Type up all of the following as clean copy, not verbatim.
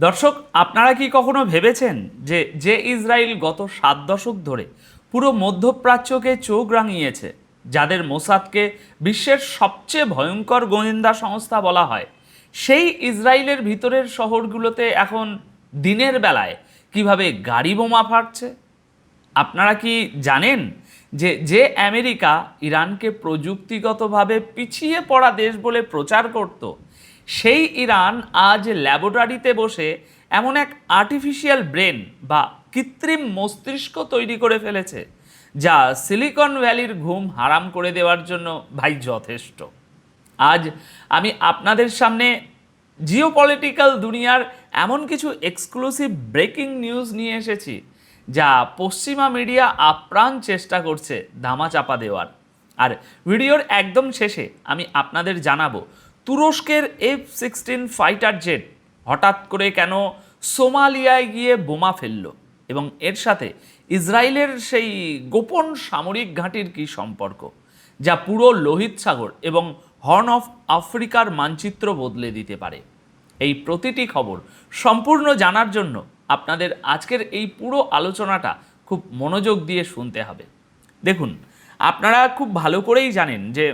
দর্শক, আপনারা কি কখনো ভেবেছেন যে ইসরায়েল গত 7 দশক ধরে পুরো মধ্যপ্রাচ্যকে চোখ রাঙিয়েছে, যাদের মোসাদকে বিশ্বের সবচেয়ে ভয়ঙ্কর গোয়েন্দা সংস্থা বলা হয়, সেই ইসরায়েলের ভিতরের শহরগুলোতে এখন দিনের বেলায় কিভাবে গাড়ি বোমা ফাটছে? আপনারা কি জানেন যে আমেরিকা ইরানকে প্রযুক্তিগতভাবে পিছিয়ে পড়া দেশ বলে প্রচার করত, সেই ইরান আজ ল্যাবরেটরিতে বসে এমন এক আর্টিফিশিয়াল ব্রেন বা কৃত্রিম মস্তিষ্ক তৈরি করে ফেলেছে, যা সিলিকন ভ্যালির ঘুম হারাম করে দেওয়ার জন্য ভাই যথেষ্ট। আজ আমি আপনাদের সামনে জিওপলিটিক্যাল দুনিয়ার এমন কিছু এক্সক্লুসিভ ব্রেকিং নিউজ নিয়ে এসেছি, যা পশ্চিমা মিডিয়া আপ্রাণ চেষ্টা করছে ধামাচাপা দেওয়ার। আর ভিডিওর একদম শেষে আমি আপনাদের জানাবো তুরস্কের F-16 ফাইটার জেট হঠাৎ করে কেন সোমালিয়ায় গিয়ে বোমা ফেলল, এবং এর সাথে ইসরায়েলের সেই গোপন সামরিক ঘাঁটির কী সম্পর্ক, যা পুরো লোহিত সাগর এবং হর্ন অফ আফ্রিকার মানচিত্র বদলে দিতে পারে। এই প্রতিটি খবর সম্পূর্ণ জানার জন্য আপনাদের আজকের এই পুরো আলোচনাটা খুব মনোযোগ দিয়ে শুনতে হবে। দেখুন, আপনারা খুব ভালো করেই জানেন যে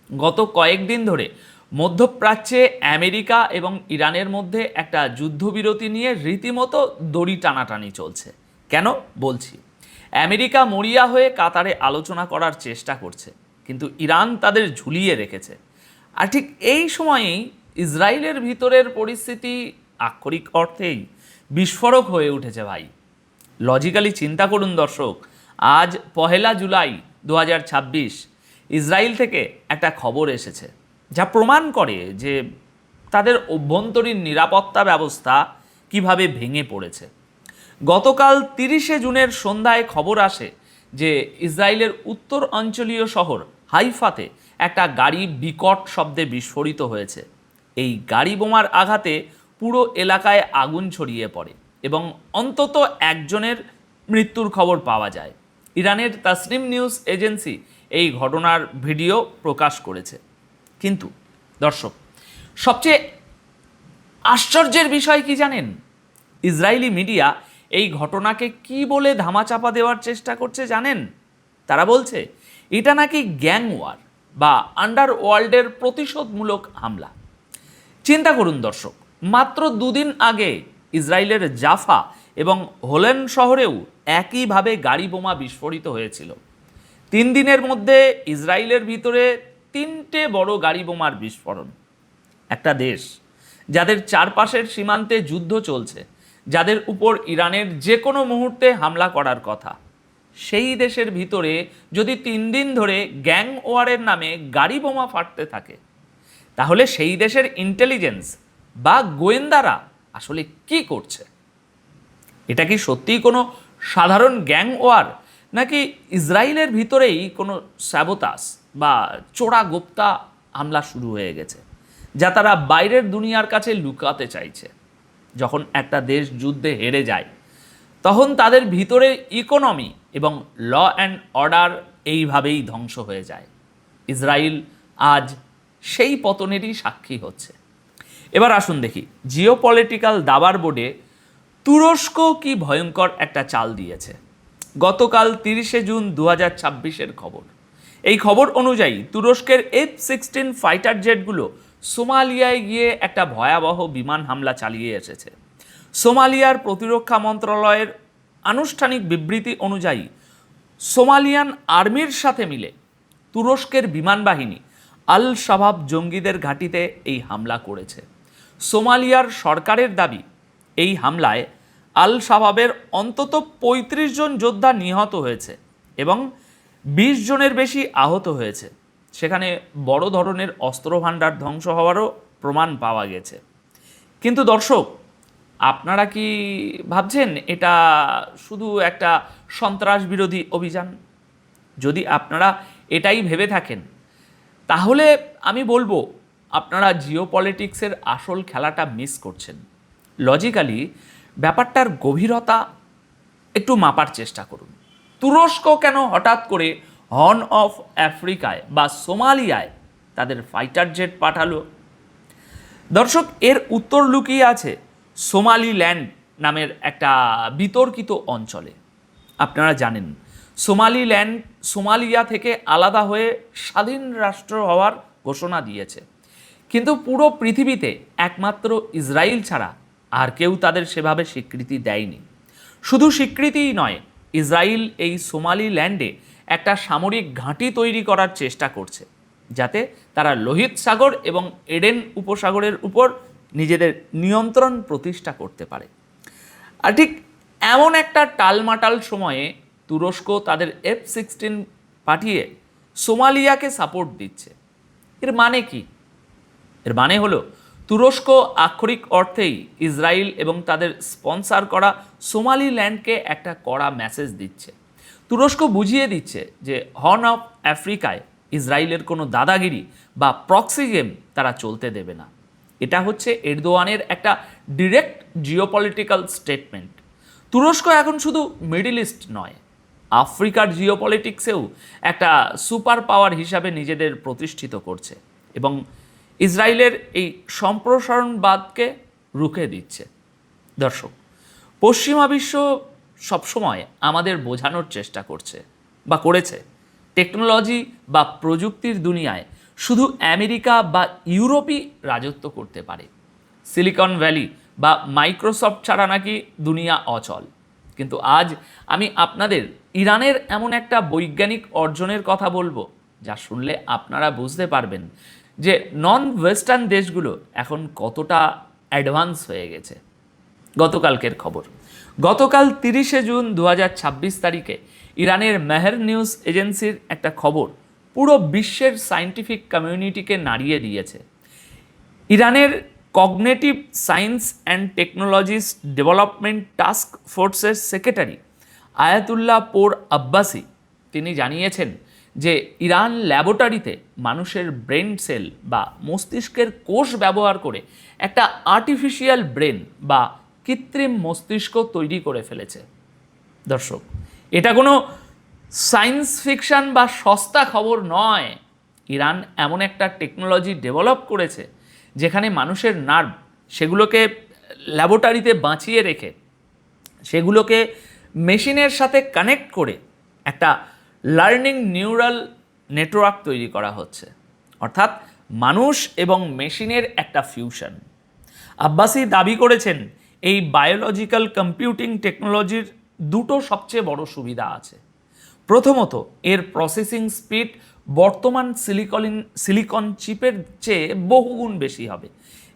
গত কয়েকদিন ধরে মধ্যপ্রাচ্যে আমেরিকা এবং ইরানের মধ্যে একটা যুদ্ধবিরতি নিয়ে রীতিমতো দড়ি টানাটানি চলছে। কেন বলছি? আমেরিকা মরিয়া হয়ে কাতারে আলোচনা করার চেষ্টা করছে, কিন্তু ইরান তাদের ঝুলিয়ে রেখেছে। আর ঠিক এই সময়েই ইসরায়েলের ভিতরের পরিস্থিতি আক্ষরিক অর্থেই বিস্ফোরক হয়ে উঠেছে ভাই। লজিক্যালি চিন্তা করুন দর্শক, আজ 1 জুলাই 2026 ইসরায়েল থেকে একটা খবর এসেছে, যা প্রমাণ করে যে তাদের অভ্যন্তরীণ নিরাপত্তা ব্যবস্থা কিভাবে ভেঙে পড়েছে। গতকাল 30 জুনের সন্ধ্যায় খবর আসে যে ইসরায়েলের উত্তর অঞ্চলীয় শহর হাইফাতে একটা গাড়ি বিকট শব্দে বিস্ফোরিত হয়েছে। এই গাড়ি বোমার আঘাতে পুরো এলাকায় আগুন ছড়িয়ে পড়ে এবং অন্তত একজনের মৃত্যুর খবর পাওয়া যায়। ইরানের তাসনিম নিউজ এজেন্সি এই ঘটনার ভিডিও প্রকাশ করেছে। কিন্তু দর্শক, সবচেয়ে আশ্চর্যের বিষয় কি জানেন? ইসরায়েলি মিডিয়া এই ঘটনাকে কি বলে ধামাচাপা দেওয়ার চেষ্টা করছে জানেন? তারা বলছে এটা নাকি গ্যাং ওয়ার বা আন্ডারওয়ার্ল্ডের প্রতিশোধমূলক হামলা। চিন্তা করুন দর্শক, মাত্র 2 দিন আগে ইসরায়েলের জাফা এবং হোলেন শহরেও একইভাবে গাড়ি বোমা বিস্ফোরিত হয়েছিল। 3 দিনের মধ্যে ইসরায়েলের ভিতরে 3টে বড় গাড়ি বোমার বিস্ফোরণ। একটা দেশ যাদের চারপাশের সীমান্তে যুদ্ধ চলছে, যাদের উপর ইরানের যে কোনো মুহূর্তে হামলা করার কথা, সেই দেশের ভিতরে যদি 3 দিন ধরে গ্যাং ওয়ারের নামে গাড়ি বোমা ফাটতে থাকে, তাহলে সেই দেশের ইন্টেলিজেন্স বা গোয়েন্দারা আসলে কি করছে? এটা কি সত্যিই কোনো সাধারণ গ্যাং ওয়ার, নাকি ইসরায়েলের ভিতরেই কোনো স্যাবোতাস বা চোরা গোপ্তা হামলা শুরু হয়ে গেছে, যা তারা বাইরের দুনিয়ার কাছে লুকাতে চাইছে? যখন একটা দেশ যুদ্ধে হেরে যায়, তখন তাদের ভিতরে ইকোনমি এবং ল অ্যান্ড অর্ডার এইভাবেই ধ্বংস হয়ে যায়। ইসরায়েল আজ সেই পতনেরই সাক্ষী হচ্ছে। এবার আসুন দেখি জিওপলিটিক্যাল দাবার বোর্ডে তুরস্ক কি ভয়ঙ্কর একটা চাল দিয়েছে। গতকাল 30 জুন 2026 খবর। এই খবর অনুযায়ী তুরস্কের F-16 ফাইটার জেটগুলো সোমালিয়ায় গিয়ে একটা ভয়াবহ বিমান হামলা চালিয়ে এসেছে। সোমালিয়ার প্রতিরক্ষা মন্ত্রণালয়ের আনুষ্ঠানিক বিবৃতি অনুযায়ী সোমালিয়ান আর্মির সাথে মিলে তুরস্কের বিমান বাহিনী আল শাবাব জঙ্গিদের ঘাঁটিতে এই হামলা করেছে। সোমালিয়ার সরকারের দাবি, এই হামলায় আল শাবাবের অন্তত 35 জন যোদ্ধা নিহত হয়েছে এবং 20 জনের বেশি আহত হয়েছে। সেখানে বড় ধরনের অস্ত্রভাণ্ডার ধ্বংস হওয়ারও প্রমাণ পাওয়া গেছে। কিন্তু দর্শক, আপনারা কি ভাবছেন এটা শুধু একটা সন্ত্রাস বিরোধী অভিযান? যদি আপনারা এটাই ভেবে থাকেন, তাহলে আমি বলবো আপনারা জিওপলিটিক্সের আসল খেলাটা মিস করছেন। লজিক্যালি ব্যাপারটার গভীরতা একটু মাপার চেষ্টা করুন। তুরস্ক কেন হঠাৎ করে হর্ন অফ আফ্রিকায় বা সোমালিয়ায় তাদের ফাইটার জেট পাঠালো? দর্শক, এর উত্তর লুকিয়ে আছে সোমালিল্যান্ড নামের একটা বিতর্কিত অঞ্চলে। আপনারা জানেন সোমালিল্যান্ড সোমালিয়া থেকে আলাদা হয়ে স্বাধীন রাষ্ট্র হওয়ার ঘোষণা দিয়েছে, কিন্তু পুরো পৃথিবীতে একমাত্র ইসরায়েল ছাড়া আর কেউ তাদের সেভাবে স্বীকৃতি দেয়নি। শুধু স্বীকৃতিই নয়, ইসরায়েল এই সোমালিল্যান্ডে একটা সামরিক ঘাঁটি তৈরি করার চেষ্টা করছে, যাতে তারা লোহিত সাগর এবং এডেন উপসাগরের উপর নিজেদের নিয়ন্ত্রণ প্রতিষ্ঠা করতে পারে। আর ঠিক এমন একটা টালমাটাল সময়ে তুরস্ক তাদের F-16 পাঠিয়ে সোমালিয়াকে সাপোর্ট দিচ্ছে। এর মানে কি? এর মানে হলো তুরস্ক আক্ষরিক অর্থেই ইসরায়েল এবং তাদের স্পন্সর করা সোমালিল্যান্ডকে একটা কড়া মেসেজ দিচ্ছে। তুরস্ক বুঝিয়ে দিচ্ছে যে হর্ন অফ আফ্রিকায় ইসরায়েলের কোনো দাদাগিরি বা প্রক্সি গেম তারা চলতে দেবে না। এটা হচ্ছে এরদোয়ানের একটা ডিরেক্ট জিওপলিটিক্যাল স্টেটমেন্ট। তুরস্ক এখন শুধু মিডল ইস্ট নয়, আফ্রিকার জিওপলিটিক্সেও একটা সুপার পাওয়ার হিসাবে নিজেদের প্রতিষ্ঠিত করছে এবং ইসরায়েলের এই সম্প্রসারণবাদকে রুখে দিচ্ছে। দর্শক, পশ্চিমা বিশ্ব সবসময় আমাদের বোঝানোর চেষ্টা করছে বা করেছে টেকনোলজি বা প্রযুক্তির দুনিয়ায় শুধু আমেরিকা বা ইউরোপই রাজত্ব করতে পারে। সিলিকন ভ্যালি বা মাইক্রোসফট ছাড়া নাকি দুনিয়া অচল। কিন্তু আজ আমি আপনাদের ইরানের এমন একটা বৈজ্ঞানিক অর্জনের কথা বলবো, যা শুনলে আপনারা বুঝতে পারবেন যে নন ওয়েস্টার্ন দেশগুলো এখন কতটা অ্যাডভান্স হয়ে গেছে। গতকালকের খবর, গতকাল 30শে জুন 2026 তারিখে ইরানের মেহের নিউজ এজেন্সির একটা খবর পুরো বিশ্বের সায়েন্টিফিক কমিউনিটিকে নাড়িয়ে দিয়েছে। ইরানের cognitive science and technologies development task ফোর্সের সেক্রেটারি আয়াতুল্লাহ পোর আব্বাসি তিনি জানিয়েছেন যে ইরান ল্যাবরেটরিতে মানুষের ব্রেন সেল বা মস্তিষ্কের কোষ ব্যবহার করে একটা আর্টিফিশিয়াল ব্রেন বা কৃত্রিম মস্তিষ্ক তৈরি করে ফেলেছে। দর্শক, এটা কোনো সায়েন্স ফিকশন বা সস্তা খবর নয়। ইরান এমন একটা টেকনোলজি ডেভেলপ করেছে যেখানে মানুষের নার্ভ সেগুলোকে ল্যাবরেটরিতে বাঁচিয়ে রেখে সেগুলোকে মেশিনের সাথে কানেক্ট করে একটা লার্নিং নিউরাল নেটওয়ার্ক তৈরি করা হচ্ছে, অর্থাৎ মানুষ এবং মেশিনের একটা ফিউশন। আব্বাসি দাবি করেছেন এই বায়োলজিক্যাল কম্পিউটিং টেকনোলজির দুটো সবচেয়ে বড় সুবিধা আছে। প্রথমত, এর প্রসেসিং স্পিড বর্তমান সিলিকন চিপের চেয়ে বহুগুণ বেশি হবে,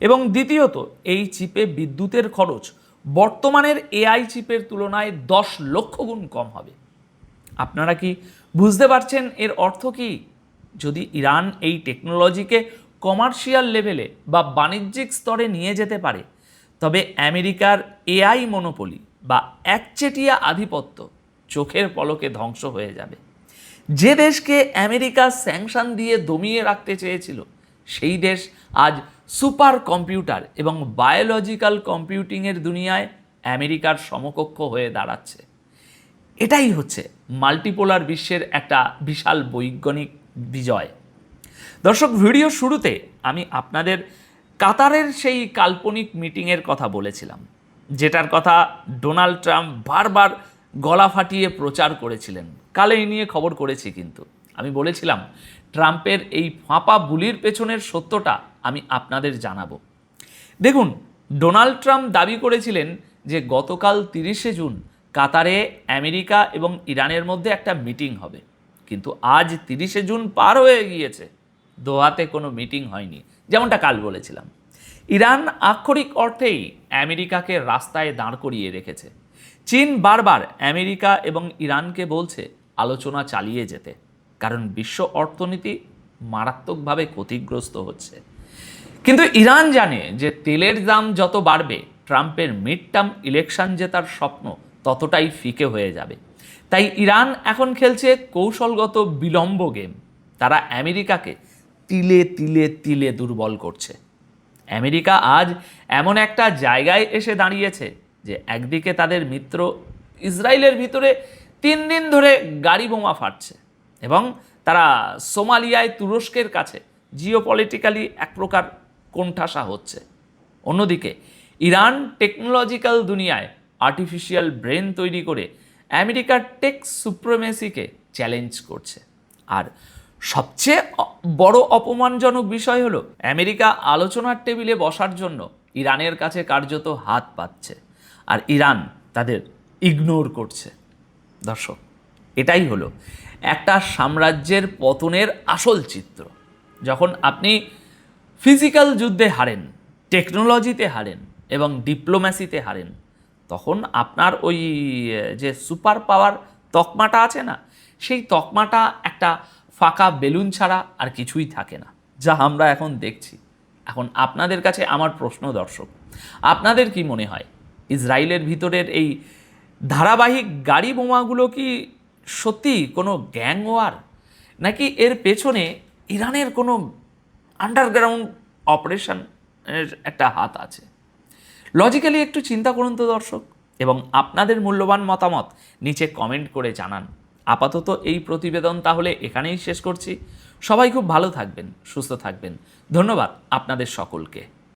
এবং দ্বিতীয়ত এই চিপে বিদ্যুতের খরচ বর্তমানের এআই চিপের তুলনায় 10 লক্ষ গুণ কম হবে। আপনারা কি বুঝতে পারছেন এর অর্থ কি? যদি ইরান এই টেকনোলজিকে কমার্শিয়াল লেভেলে বা বাণিজ্যিক স্তরে নিয়ে যেতে পারে, তবে আমেরিকার এআই মনোপলি বা একচেটিয়া আধিপত্য চোখের পলকে ধ্বংস হয়ে যাবে। যে দেশকে আমেরিকা স্যাংশন দিয়ে দমিয়ে রাখতে চেয়েছিল, সেই দেশ আজ সুপার কম্পিউটার এবং বায়োলজিক্যাল কম্পিউটিংয়ের দুনিয়ায় আমেরিকার সমকক্ষ হয়ে দাঁড়াচ্ছে। এটাই হচ্ছে মাল্টিপোলার বিশ্বের একটা বিশাল বৈজ্ঞানিক বিজয়। দর্শক, ভিডিও শুরুতে আমি আপনাদের কাতারের সেই কাল্পনিক মিটিংয়ের কথা বলেছিলাম, যেটার কথা ডোনাল্ড ট্রাম্প বারবার গলা ফাটিয়ে প্রচার করেছিলেন। কালে এই নিয়ে খবর করেছি, কিন্তু আমি বলেছিলাম ট্রাম্পের এই ফাঁপা বুলির পেছনের সত্যটা আমি আপনাদের জানাবো। দেখুন, ডোনাল্ড ট্রাম্প দাবি করেছিলেন যে গতকাল 30শে জুন কাতারে আমেরিকা এবং ইরানের মধ্যে একটা মিটিং হবে, কিন্তু আজ 30শে জুন পার হয়ে গিয়েছে, দোহাতে কোনো মিটিং হয়নি, যেমনটা কাল বলেছিলাম। ইরান আক্ষরিক অর্থেই আমেরিকাকে রাস্তায় দাঁড় করিয়ে রেখেছে। চীন বারবার আমেরিকা এবং ইরানকে বলছে আলোচনা চালিয়ে যেতে, কারণ বিশ্ব অর্থনীতি মারাত্মকভাবে ক্ষতিগ্রস্ত হচ্ছে। কিন্তু ইরান জানে যে তেলের দাম যত বাড়বে, ট্রাম্পের মিড টার্ম ইলেকশন জেতার স্বপ্ন ততটাই ফিকে হয়ে যাবে। তাই ইরান এখন খেলছে কৌশলগত বিলম্ব গেম। তারা আমেরিকাকে তিলে তিলে তিলে দুর্বল করছে। আমেরিকা আজ এমন একটা জায়গায় এসে দাঁড়িয়েছে যে একদিকে তাদের মিত্র ইসরায়েলের ভিতরে 3 দিন ধরে গাড়ি বোমা ফাটছে এবং তারা সোমালিয়ায় তুরস্কের কাছে জিওপলিটিক্যালি এক প্রকার কোণঠাসা হচ্ছে। অন্যদিকে ইরান টেকনোলজিক্যাল দুনিয়ায় আর্টিফিশিয়াল ব্রেন তৈরি করে আমেরিকার টেক সুপ্রিমেসিকে চ্যালেঞ্জ করছে। আর সবচেয়ে বড় অপমানজনক বিষয় হলো আমেরিকা আলোচনার টেবিলে বসার জন্য ইরানের কাছে কার্যত হাত পাতছে, আর ইরান তাদের ইগনোর করছে। দর্শক, এটাই হলো একটা সাম্রাজ্যের পতনের আসল চিত্র। যখন আপনি ফিজিক্যাল যুদ্ধে হারেন, টেকনোলজিতে হারেন এবং ডিপ্লোম্যাসিতে হারেন, তখন আপনার ওই যে সুপার পাওয়ার তকমাটা আছে না, সেই তকমাটা একটা ফাঁকা বেলুন ছাড়া আর কিছুই থাকে না, যা আমরা এখন দেখছি। এখন আপনাদের কাছে আমার প্রশ্ন দর্শক, আপনাদের কি মনে হয় ইসরায়েলের ভিতরের এই ধারাবাহিক গাড়ি বোমাগুলো কি সত্যি কোনো গ্যাং ওয়ার, নাকি এর পেছনে ইরানের কোনো আন্ডারগ্রাউন্ড অপারেশনের একটা হাত আছে? লজিক্যালি একটু চিন্তা করুন তো দর্শক, এবং আপনাদের মূল্যবান মতামত নিচে কমেন্ট করে জানান। আপাতত এই প্রতিবেদন তাহলে এখানেই শেষ করছি। সবাই খুব ভালো থাকবেন, সুস্থ থাকবেন। ধন্যবাদ আপনাদের সকলকে।